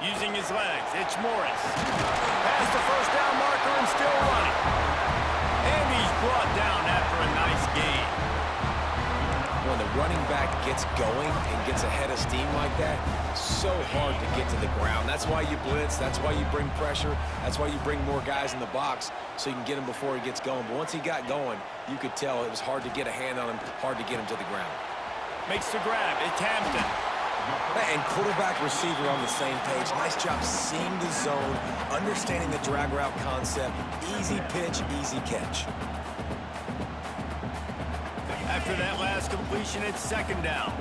Using his legs, it's Morris. Past the first down marker and still running. And he's brought down after a nice gain. When the running back gets going and gets ahead of steam like that, so hard to get to the ground. That's why you blitz. That's why you bring pressure. That's why you bring more guys in the box so you can get him before he gets going. But once he got going, you could tell it was hard to get a hand on him, hard to get him to the ground. Makes the grab. It's Hampton. And quarterback receiver on the same page. Nice job seeing the zone, understanding the drag route concept. Easy pitch, easy catch. After that last completion, it's second down.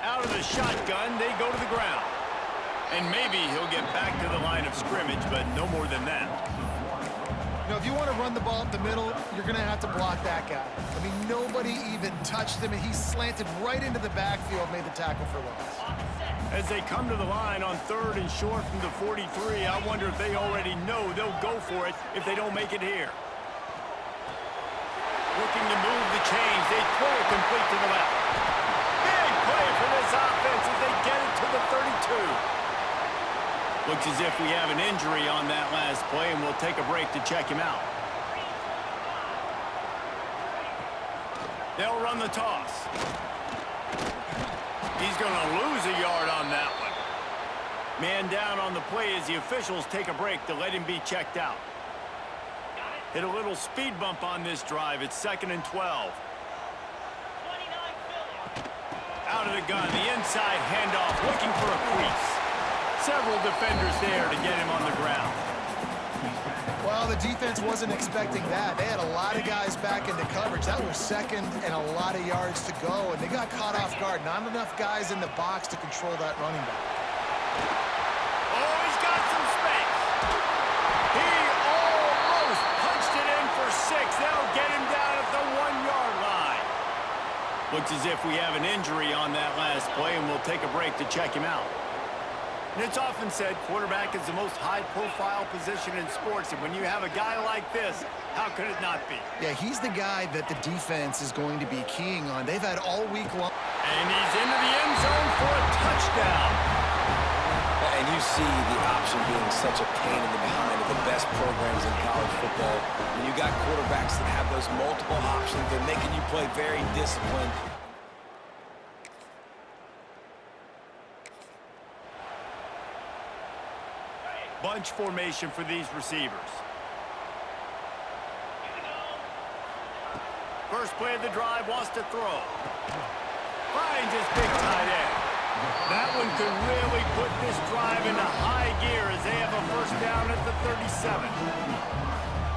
Out of the shotgun, they go to the ground. And maybe he'll get back to the line of scrimmage, but no more than that. You know, if you want to run the ball up the middle, you're going to have to block that guy. I mean, nobody even touched him, and he slanted right into the backfield, made the tackle for loss. As they come to the line on 3rd and short from the 43, I wonder if they already know they'll go for it if they don't make it here. Looking to move the chains. They throw it complete to the left. Big play for this offense as they get it to the 32. Looks as if we have an injury on that last play, and we'll take a break to check him out. They'll run the toss. He's going to lose a yard on that one. Man down on the play as the officials take a break to let him be checked out. Hit a little speed bump on this drive. It's 2nd and 12. Out of the gun, the inside handoff, looking for a crease. Several defenders there to get him on the ground. Well, the defense wasn't expecting that. They had a lot of guys back into coverage. That was 2nd and a lot of yards to go, and they got caught off guard. Not enough guys in the box to control that running back. Oh, he's got some space. He almost punched it in for 6. They'll get him down at the 1-yard line. Looks as if we have an injury on that last play, and we'll take a break to check him out. And it's often said quarterback is the most high-profile position in sports, and when you have a guy like this, how could it not be? Yeah, he's the guy that the defense is going to be keying on. They've had all week long. And he's into the end zone for a touchdown. And you see the option being such a pain in the behind of the best programs in college football. When you got quarterbacks that have those multiple options, they're making you play very disciplined. Bunch formation for these receivers. First play of the drive, wants to throw. Finds his big tight end. That one could really put this drive into high gear as they have a first down at the 37.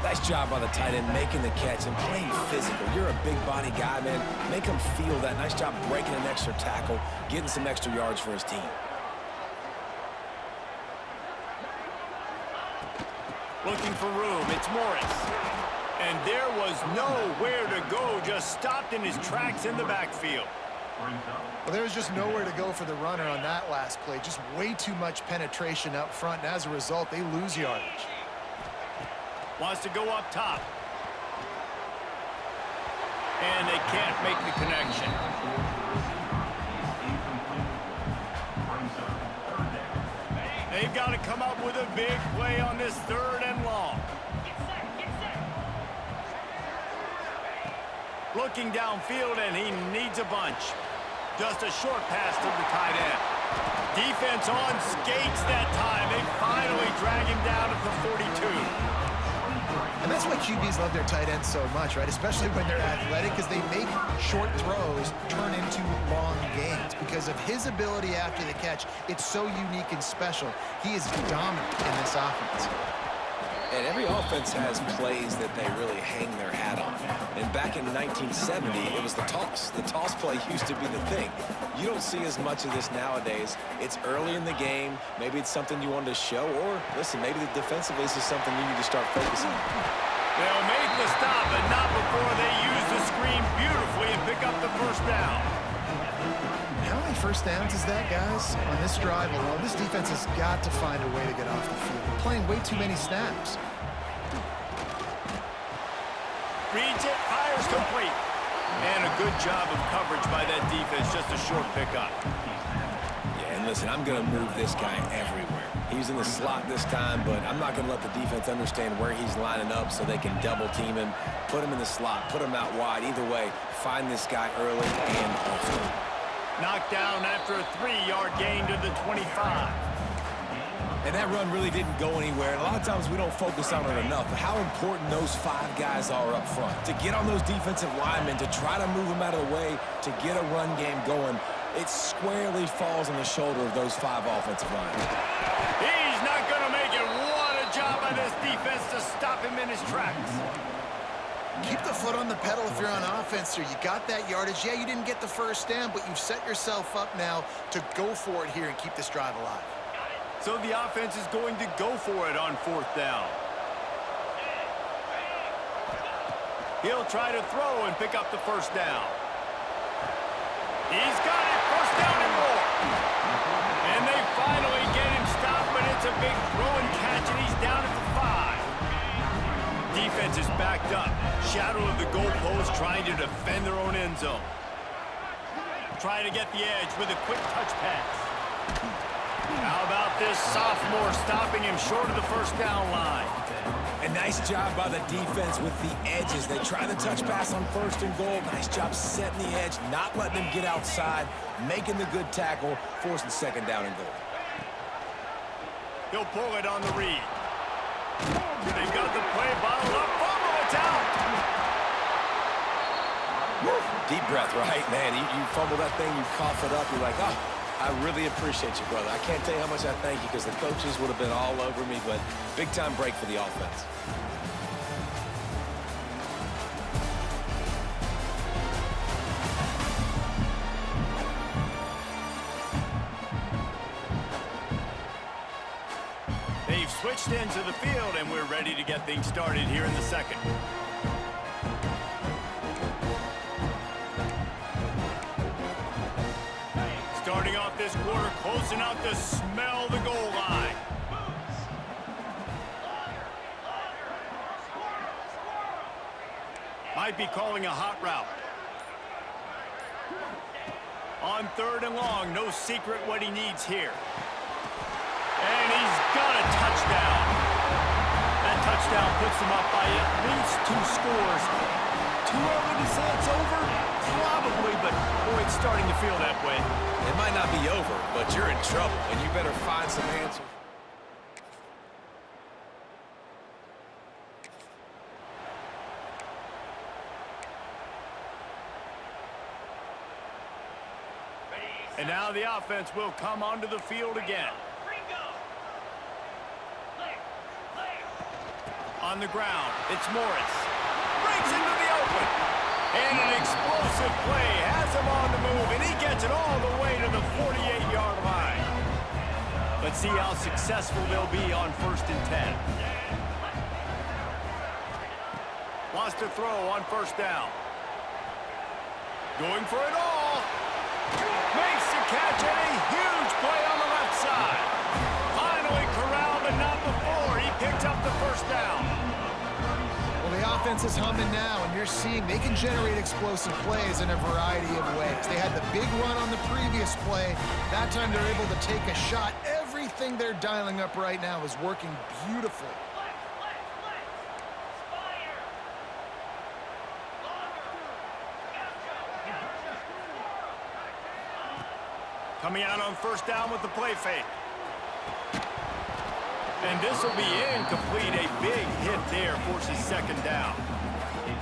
Nice job by the tight end making the catch and playing physical. You're a big body guy, man. Make him feel that. Nice job breaking an extra tackle, getting some extra yards for his team. Looking for room, it's Morris. And there was nowhere to go, just stopped in his tracks in the backfield. Well, there was just nowhere to go for the runner on that last play. Just way too much penetration up front, and as a result, they lose yardage. Wants to go up top. And they can't make the connection. They've got to come up with a big play on this 3rd and long. Looking downfield, and he needs a bunch. Just a short pass to the tight end. Defense on skates that time. They finally drag him down at the 42. And that's why QBs love their tight ends so much, right? Especially when they're athletic, because they make short throws turn into long gains. Because of his ability after the catch, it's so unique and special. He is dominant in this offense. And every offense has plays that they really hang their hat on. And back in 1970, it was the toss. The toss play used to be the thing. You don't see as much of this nowadays. It's early in the game. Maybe it's something you wanted to show. Or, listen, maybe defensively this is something you need to start focusing on. They'll make the stop, but not before they use the screen beautifully and pick up the first down. How many first downs is that, guys? On this drive alone, this defense has got to find a way to get off the field. They're playing way too many snaps. Reads it, fires complete. And a good job of coverage by that defense, just a short pickup. Yeah, and listen, I'm going to move this guy everywhere. He's in the slot this time, but I'm not going to let the defense understand where he's lining up so they can double team him, put him in the slot, put him out wide. Either way, find this guy early and often. Knocked down after a 3-yard gain to the 25. And that run really didn't go anywhere. And a lot of times we don't focus on it enough, but how important those 5 guys are up front. To get on those defensive linemen, to try to move them out of the way, to get a run game going, it squarely falls on the shoulder of those 5 offensive linemen. He's not going to make it. What a job by this defense to stop him in his tracks. Keep the foot on the pedal if you're on offense here. You got that yardage. Yeah, you didn't get the first down, but you've set yourself up now to go for it here and keep this drive alive. So the offense is going to go for it on 4th down. He'll try to throw and pick up the first down. He's got it. First down and more. And they finally get him stopped, but it's a big throw and catch, and he's down at the 5. Defense is backed up. Shadow of the goalpost, trying to defend their own end zone. Trying to get the edge with a quick touch pass. How about this sophomore stopping him short of the first down line? A nice job by the defense with the edges. They try the touch pass on 1st and goal. Nice job setting the edge, not letting him get outside, making the good tackle, forcing 2nd down and goal. He'll pull it on the read. They've got the play bottled up. Fumble, it's out. Deep breath, right? Man, you fumble that thing, you cough it up, you're like, oh, I really appreciate you, brother. I can't tell you how much I thank you because the coaches would have been all over me, but big-time break for the offense. They've switched into the field, and we're ready to get things started here in the 2nd. Starting off this quarter, close enough to smell the goal line. Might be calling a hot route. On 3rd and long, no secret what he needs here. And he's got a touchdown. That touchdown puts them up by at least 2 scores. Too early to say it's over? Probably, but boy, it's starting to feel that way. It might not be over, but you're in trouble, and you better find some answers. And now the offense will come onto the field again. On the ground, it's Morris. Breaks into the open. And an explosive play has him on the move, and he gets it all the way to the 48-yard line. Let's see how successful they'll be on 1st and 10. Lost a throw on 1st down. Going for it all. Makes the catch, and a huge play on the left side. Finally corralled, but not before. He picked up the 1st down. Well, the offense is humming now, and you're seeing they can generate explosive plays in a variety of ways. They had the big run on the previous play. That time they're able to take a shot. Everything they're dialing up right now is working beautifully. Coming out on 1st down with the play fake. And this will be incomplete. A big hit there forces 2nd down.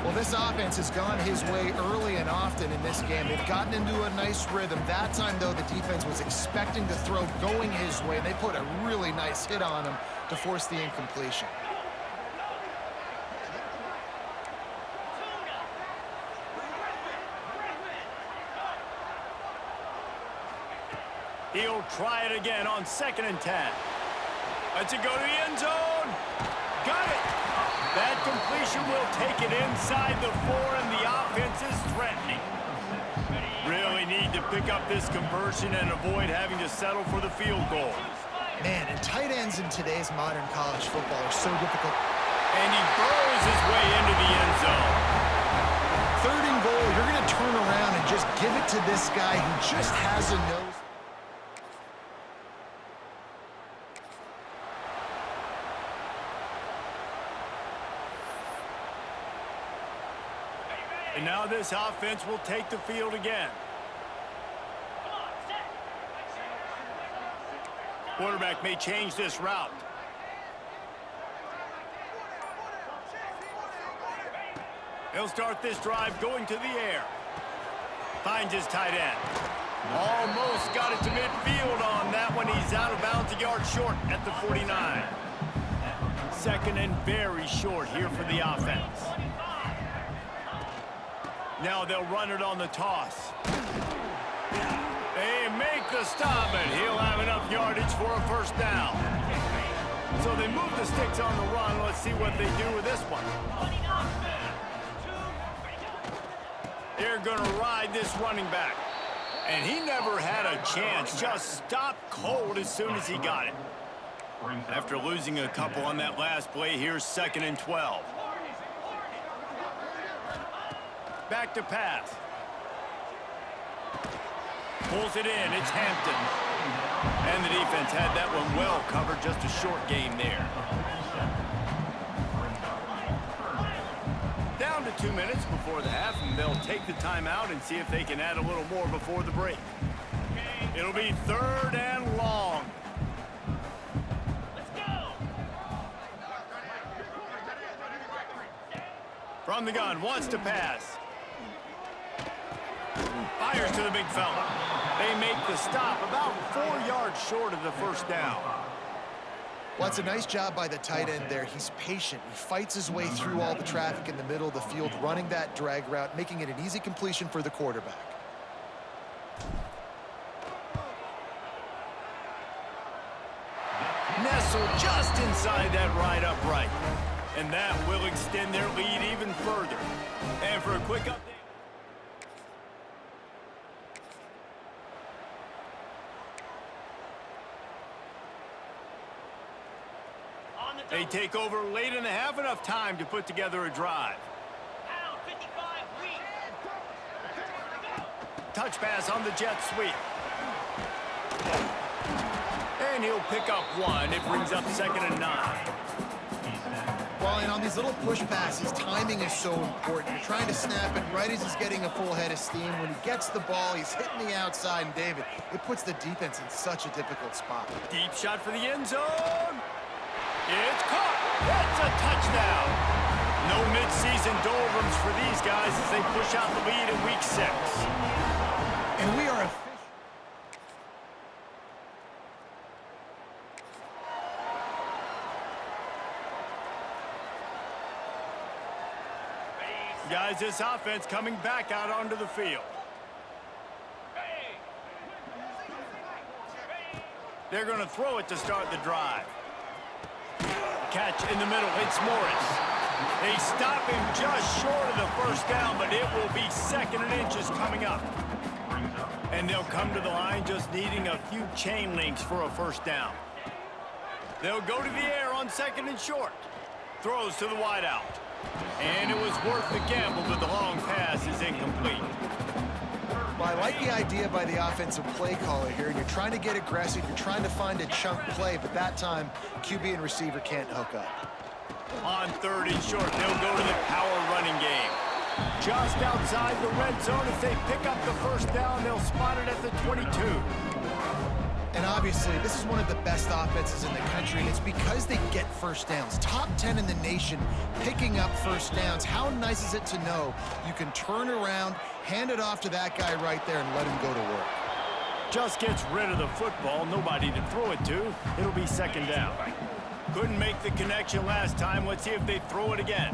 Well, this offense has gone his way early and often in this game. They've gotten into a nice rhythm. That time, though, the defense was expecting the throw going his way. They put a really nice hit on him to force the incompletion. He'll try it again on 2nd and 10. Lets it go to the end zone. Got it. That completion will take it inside the 4, and the offense is threatening. Really need to pick up this conversion and avoid having to settle for the field goal. Man, and tight ends in today's modern college football are so difficult. And he burrows his way into the end zone. 3rd and goal, you're going to turn around and just give it to this guy who just has a nose. And now this offense will take the field again. Quarterback may change this route. He'll start this drive going to the air. Finds his tight end. Almost got it to midfield on that one. He's out of bounds, a yard short at the 49. 2nd and very short here for the offense. Now they'll run it on the toss. They make the stop, and he'll have enough yardage for a 1st down. So they move the sticks on the run. Let's see what they do with this one. They're going to ride this running back. And he never had a chance. Just stopped cold as soon as he got it. After losing a couple on that last play, here's 2nd and 12. Back to pass. Pulls it in. It's Hampton. And the defense had that one well covered. Just a short game there. Down to 2 minutes before the half, and they'll take the timeout and see if they can add a little more before the break. It'll be 3rd and long. Let's go. From the gun, wants to pass. Fires to the big fella. They make the stop about 4 yards short of the 1st down. Well, it's a nice job by the tight end there. He's patient. He fights his way through all the traffic in the middle of the field, running that drag route, making it an easy completion for the quarterback. Nestled just inside that right upright. And that will extend their lead even further. And for a quick update. They take over late in the half, enough time to put together a drive. Touch pass on the jet sweep. And he'll pick up 1. It brings up 2nd and 9. Well, and on these little push passes, timing is so important. You're trying to snap it right as he's getting a full head of steam. When he gets the ball, he's hitting the outside, and David, it puts the defense in such a difficult spot. Deep shot for the end zone. It's caught. That's a touchdown. No midseason doldrums for these guys as they push out the lead in week 6. And we are guys, this offense coming back out onto the field. They're going to throw it to start the drive. Catch in the middle. It's Morris. They stop him just short of the 1st down, but it will be 2nd and inches coming up. And they'll come to the line just needing a few chain links for a 1st down. They'll go to the air on 2nd and short. Throws to the wideout. And it was worth the gamble, but the long pass is incomplete. Well, I like the idea by the offensive play caller here. You're trying to get aggressive. You're trying to find a chunk play, but that time, QB and receiver can't hook up. On 3rd and short, they'll go to the power running game. Just outside the red zone, if they pick up the 1st down, they'll spot it at the 22. And obviously, this is one of the best offenses in the country, and it's because they get 1st downs. Top 10 in the nation picking up 1st downs. How nice is it to know you can turn around, hand it off to that guy right there, and let him go to work? Just gets rid of the football, nobody to throw it to. It'll be 2nd down. Couldn't make the connection last time. Let's see if they throw it again.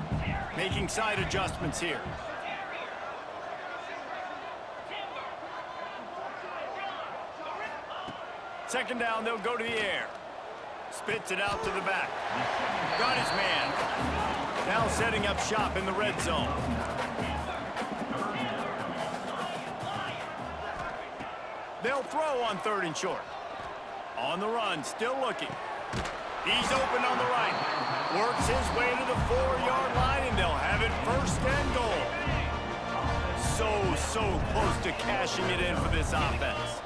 Making side adjustments here. Second down, they'll go to the air. Spits it out to the back. Got his man. Now setting up shop in the red zone. They'll throw on 3rd and short. On the run, still looking. He's open on the right. Works his way to the 4-yard line, and they'll have it 1st and goal. so close to cashing it in for this offense.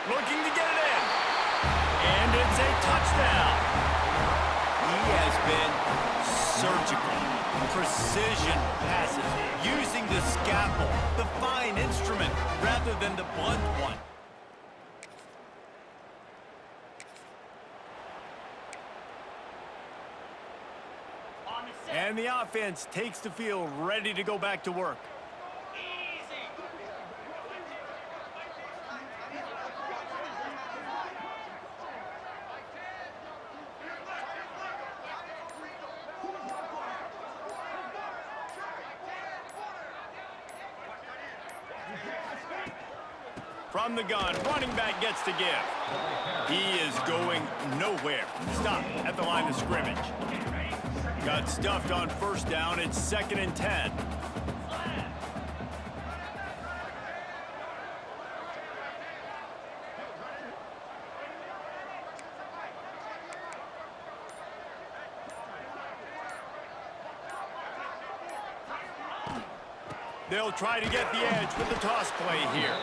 Looking to get it in. And it's a touchdown. He has been surgical. Precision passes, using the scalpel, the fine instrument, rather than the blunt one. And the offense takes the field, ready to go back to work. From the gun, running back gets to give. He is going nowhere. Stop at the line of scrimmage. Got stuffed on first down. It's 2nd and 10. They'll try to get the edge with the toss play here.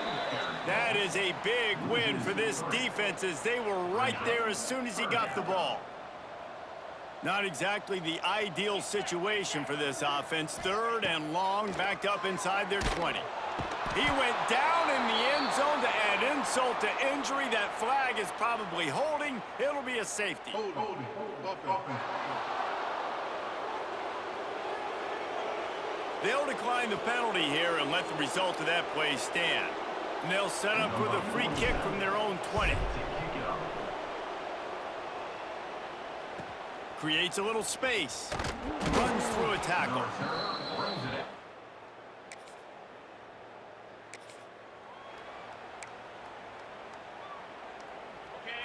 That is a big win for this defense, as they were right there as soon as he got the ball. Not exactly the ideal situation for this offense. 3rd and long, backed up inside their 20. He went down in the end zone to add insult to injury. That flag is probably holding. It'll be a safety. They'll decline the penalty here and let the result of that play stand. And they'll set up with a free kick from their own 20. Creates a little space. Runs through a tackle.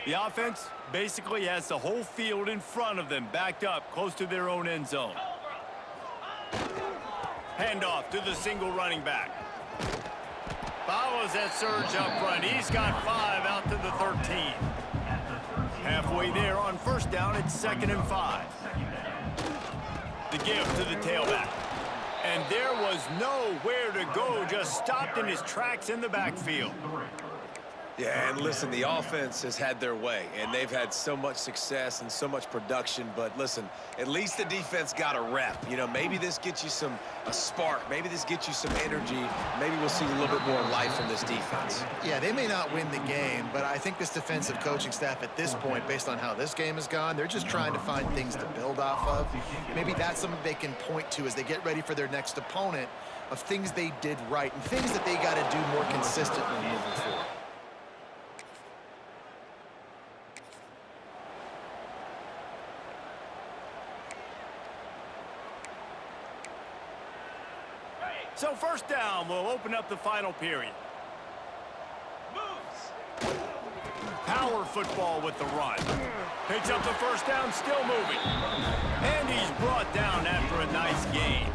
The offense basically has the whole field in front of them, backed up close to their own end zone. Handoff to the single running back. Follows that surge up front. He's got 5 out to the 13. Halfway there on first down, it's 2nd and 5. The give to the tailback. And there was nowhere to go, just stopped in his tracks in the backfield. Yeah, and listen, the offense has had their way, and they've had so much success and so much production. But listen, at least the defense got a rep. You know, maybe this gets you a spark. Maybe this gets you some energy. Maybe we'll see a little bit more life from this defense. Yeah, they may not win the game, but I think this defensive coaching staff at this point, based on how this game has gone, they're just trying to find things to build off of. Maybe that's something they can point to as they get ready for their next opponent, of things they did right and things that they got to do more consistently moving forward. So first down will open up the final period. Power football with the run. Picks up the first down, still moving. And he's brought down after a nice gain.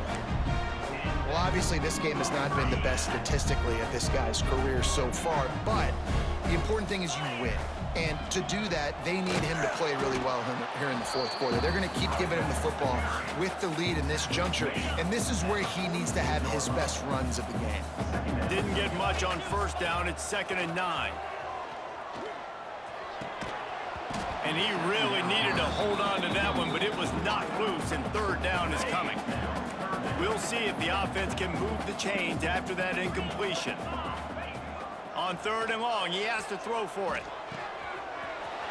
Well, obviously this game has not been the best statistically of this guy's career so far, but the important thing is you win. And to do that, they need him to play really well here in the 4th quarter. They're going to keep giving him the football with the lead in this juncture, and this is where he needs to have his best runs of the game. Didn't get much on first down. It's 2nd and 9. And he really needed to hold on to that one, but it was knocked loose, and 3rd down is coming. We'll see if the offense can move the chains after that incompletion. On 3rd and long, he has to throw for it.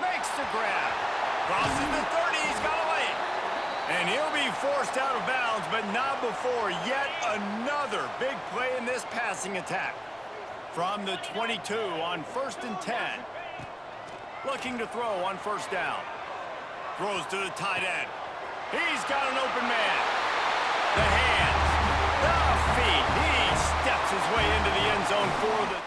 Makes the grab. Crossing the 30, he's got a lane. And he'll be forced out of bounds, but not before yet another big play in this passing attack. From the 22 on 1st and 10. Looking to throw on first down. Throws to the tight end. He's got an open man. The hands. The feet. He steps his way into the end zone for the...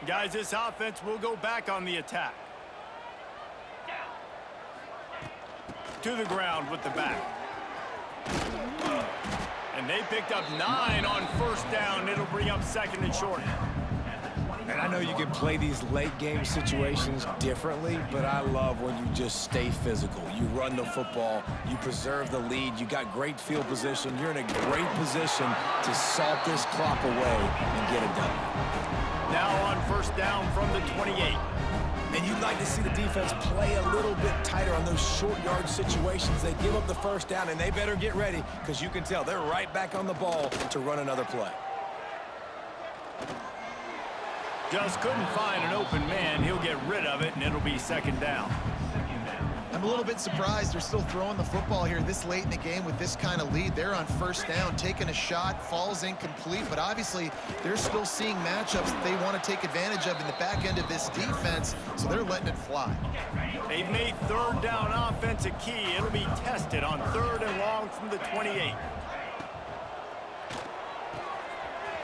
Guys, this offense will go back on the attack. To the ground with the back. And they picked up 9 on first down. It'll bring up second and short. And I know you can play these late game situations differently, but I love when you just stay physical. You run the football, you preserve the lead, you got great field position, you're in a great position to salt this clock away and get it done. Now on first down from the 28. And you'd like to see the defense play a little bit tighter on those short yard situations. They give up the first down, and they better get ready because you can tell they're right back on the ball to run another play. Just couldn't find an open man. He'll get rid of it, and it'll be second down. I'm a little bit surprised they're still throwing the football here this late in the game with this kind of lead. They're on first down, taking a shot, falls incomplete, but obviously they're still seeing matchups that they want to take advantage of in the back end of this defense, so they're letting it fly. They've made third down offense a key. It'll be tested on 3rd and long from the 28.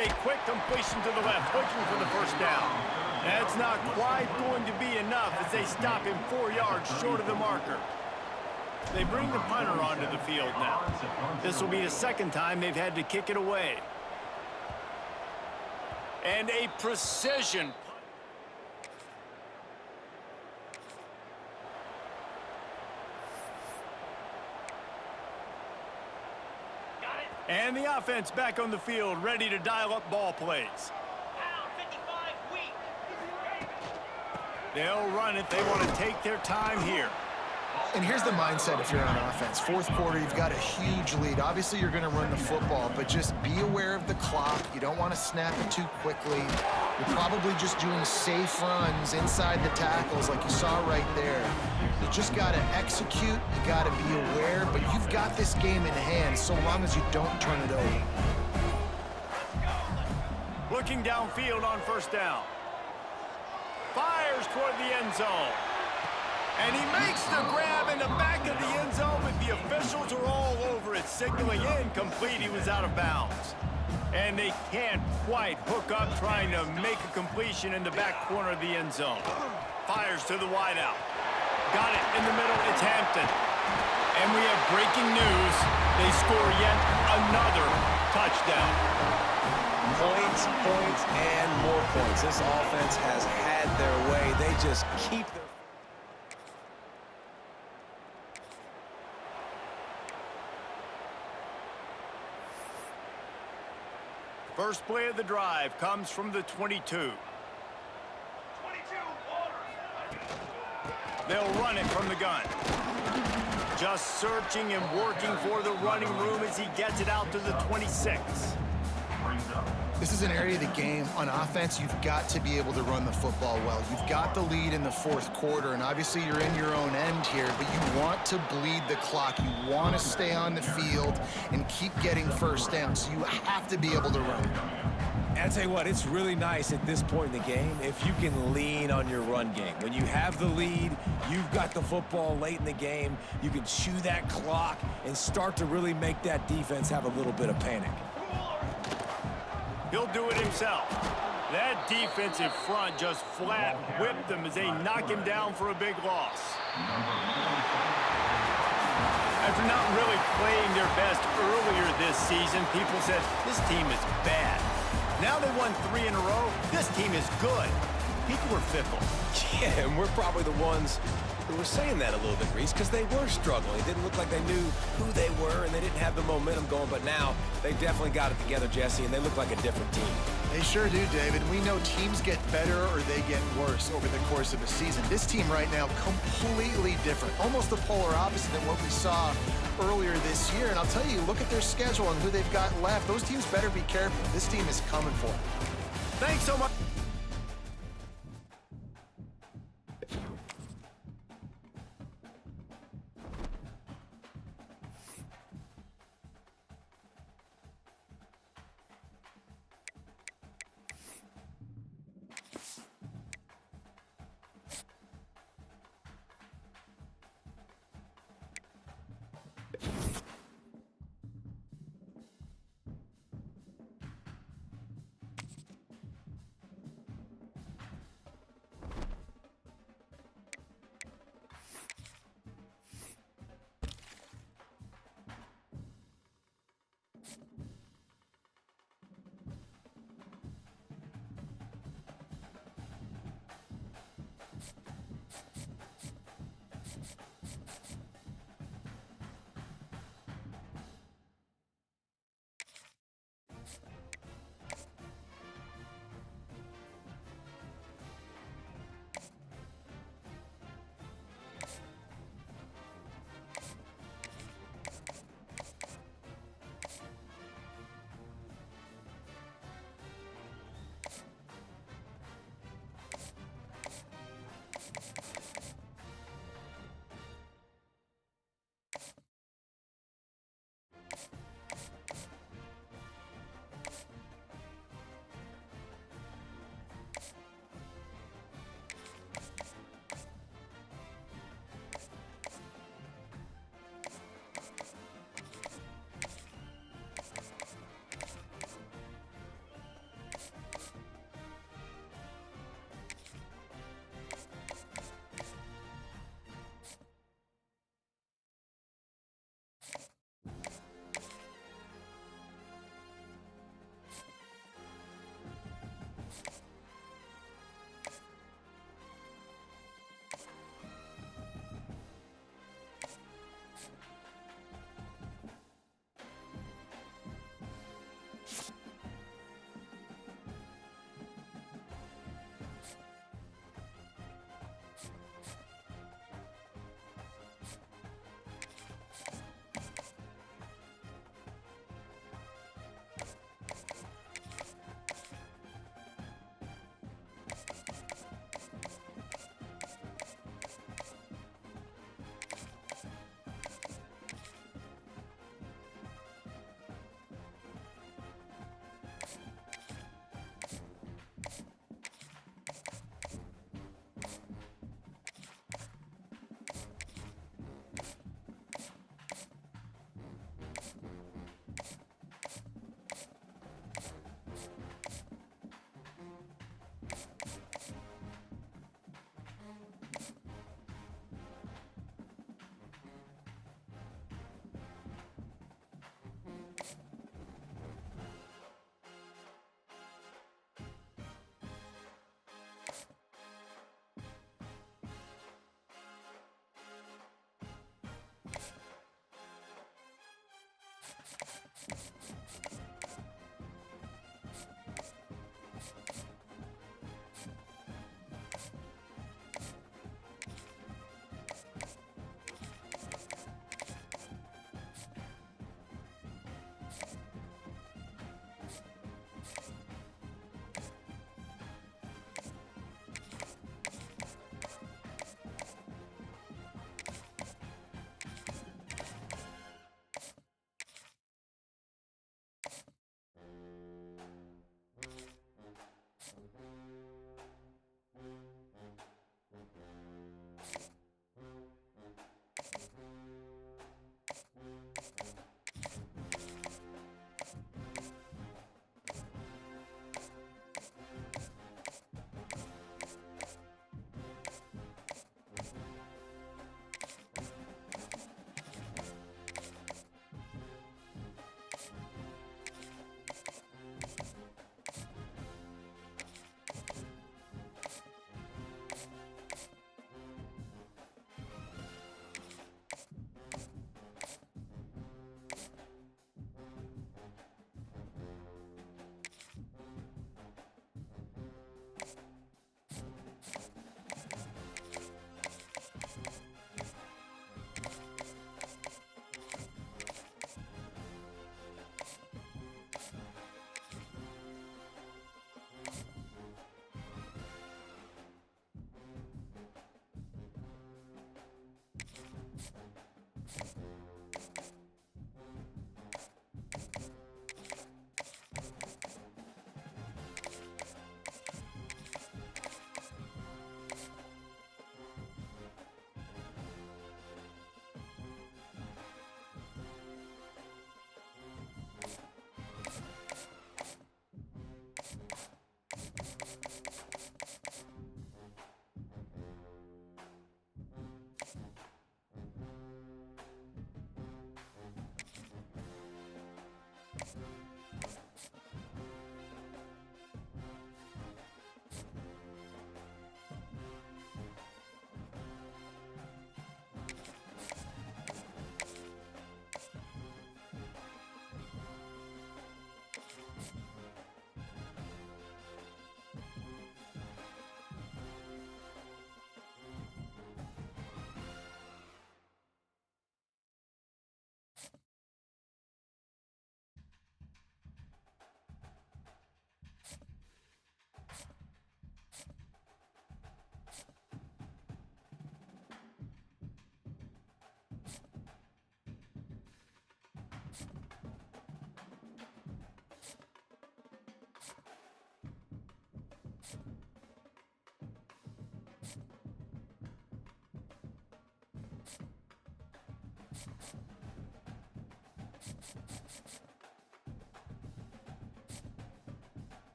A quick completion to the left, looking for the first down. That's not quite going to be enough as they stop him 4 yards short of the marker. They bring the punter onto the field now. This will be the second time they've had to kick it away. And a precision. And the offense back on the field, ready to dial up ball plays. They'll run it. They want to take their time here. And here's the mindset if you're on offense. Fourth quarter, you've got a huge lead. Obviously, you're going to run the football, but just be aware of the clock. You don't want to snap it too quickly. You're probably just doing safe runs inside the tackles like you saw right there. You just got to execute. You got to be aware, but you've got this game in hand so long as you don't turn it over. Looking downfield on first down. Fires toward the end zone. And he makes the grab in the back of the end zone, but the officials are all over it, signaling incomplete. He was out of bounds. And they can't quite hook up trying to make a completion in the back corner of the end zone. Fires to the wideout. Got it in the middle. It's Hampton. And we have breaking news. They score yet another touchdown. Points, points, and more points. This offense has had their way. They just keep their... First play of the drive comes from the 22. They'll run it from the gun. Just searching and working for the running room as he gets it out to the 26. This is an area of the game on offense you've got to be able to run the football well. You've got the lead in the fourth quarter, and obviously you're in your own end here, but you want to bleed the clock. You want to stay on the field and keep getting first down, so you have to be able to run it. And I tell you what, it's really nice at this point in the game if you can lean on your run game. When you have the lead, you've got the football late in the game, you can chew that clock and start to really make that defense have a little bit of panic. He'll do it himself. That defensive front just flat whipped him as they knock him down for a big loss. After not really playing their best earlier this season, people said, this team is bad. Now they won 3 in a row. This team is good. People were fickle. Yeah, and we're probably the ones who were saying that a little bit, Reese, because they were struggling. It didn't look like they knew who they were, and they didn't have the momentum going. But now they definitely got it together, Jesse, and they look like a different team. They sure do, David. We know teams get better or they get worse over the course of a season. This team right now, completely different. Almost the polar opposite than what we saw earlier this year. And I'll tell you, look at their schedule and who they've got left. Those teams better be careful. This team is coming for them. Thanks so much.